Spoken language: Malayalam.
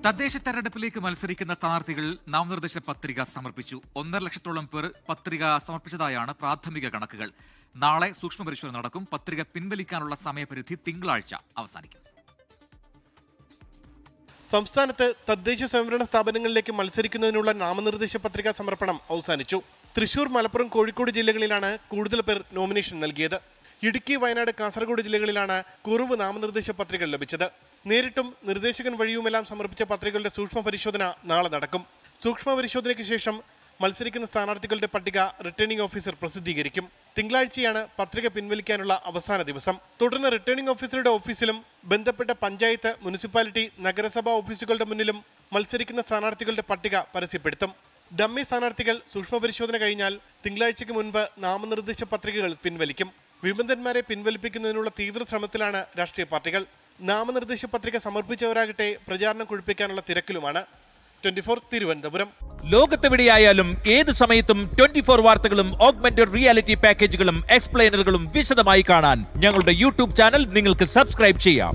തദ്ദേശ തെരഞ്ഞെടുപ്പിലേക്ക് മത്സരിക്കുന്ന സ്ഥാനാർത്ഥികൾ നാമനിർദ്ദേശ പത്രിക സമർപ്പിച്ചു. 1.5 ലക്ഷത്തോളം പേർ പത്രിക സമർപ്പിച്ചതായാണ് പ്രാഥമിക കണക്കുകൾ. നാളെ സൂക്ഷ്മ പരിശോധന നടക്കും. പത്രിക പിൻവലിക്കാനുള്ള സമയപരിധി തിങ്കളാഴ്ച അവസാനിക്കും. സംസ്ഥാനത്ത് തദ്ദേശ സ്വയംഭരണ സ്ഥാപനങ്ങളിലേക്ക് മത്സരിക്കുന്നതിനുള്ള നാമനിർദ്ദേശ പത്രിക സമർപ്പണം അവസാനിച്ചു. തൃശൂർ, മലപ്പുറം, കോഴിക്കോട് ജില്ലകളിലാണ് കൂടുതൽ പേർ നോമിനേഷൻ നൽകിയത്. ഇടുക്കി, വയനാട്, കാസർഗോഡ് ജില്ലകളിലാണ് കുറവ് നാമനിർദ്ദേശ പത്രികകൾ ലഭിച്ചത്. നേരിട്ടും നിർദ്ദേശകൻ വഴിയുമെല്ലാം സമർപ്പിച്ച പത്രികകളുടെ സൂക്ഷ്മ പരിശോധന നാളെ നടക്കും. സൂക്ഷ്മ പരിശോധനയ്ക്ക് ശേഷം മത്സരിക്കുന്ന സ്ഥാനാർത്ഥികളുടെ പട്ടിക റിട്ടേണിംഗ് ഓഫീസർ പ്രസിദ്ധീകരിക്കും. തിങ്കളാഴ്ചയാണ് പത്രിക പിൻവലിക്കാനുള്ള അവസാന ദിവസം. തുടർന്ന് റിട്ടേണിംഗ് ഓഫീസറുടെ ഓഫീസിലും ബന്ധപ്പെട്ട പഞ്ചായത്ത്, മുനിസിപ്പാലിറ്റി, നഗരസഭാ ഓഫീസുകളുടെ മുന്നിലും മത്സരിക്കുന്ന സ്ഥാനാർത്ഥികളുടെ പട്ടിക പരസ്യപ്പെടുത്തും. ഡമ്മി സ്ഥാനാർത്ഥികൾ സൂക്ഷ്മ പരിശോധന കഴിഞ്ഞാൽ തിങ്കളാഴ്ചയ്ക്ക് മുൻപ് നാമനിർദ്ദേശ പത്രികകൾ പിൻവലിക്കും. വിമതന്മാരെ പിൻവലിപ്പിക്കുന്നതിനുള്ള തീവ്ര ശ്രമത്തിലാണ് രാഷ്ട്രീയ പാർട്ടികൾ. നാമനിർദ്ദേശ പത്രിക സമർപ്പിച്ചവരാകട്ടെ പ്രചാരണം കൊഴുപ്പിക്കാനുള്ള തിരക്കിലുമാണ്. 24 തിരുവനന്തപുരം. ലോകത്തെവിടെയായാലും ഏത് സമയത്തും 24 വാർത്തകളും ഓഗ്മെന്റഡ് റിയാലിറ്റി പാക്കേജുകളും എക്സ്പ്ലെയിനറുകളും വിശദമായി കാണാൻ ഞങ്ങളുടെ യൂട്യൂബ് ചാനൽ നിങ്ങൾക്ക് സബ്സ്ക്രൈബ് ചെയ്യാം.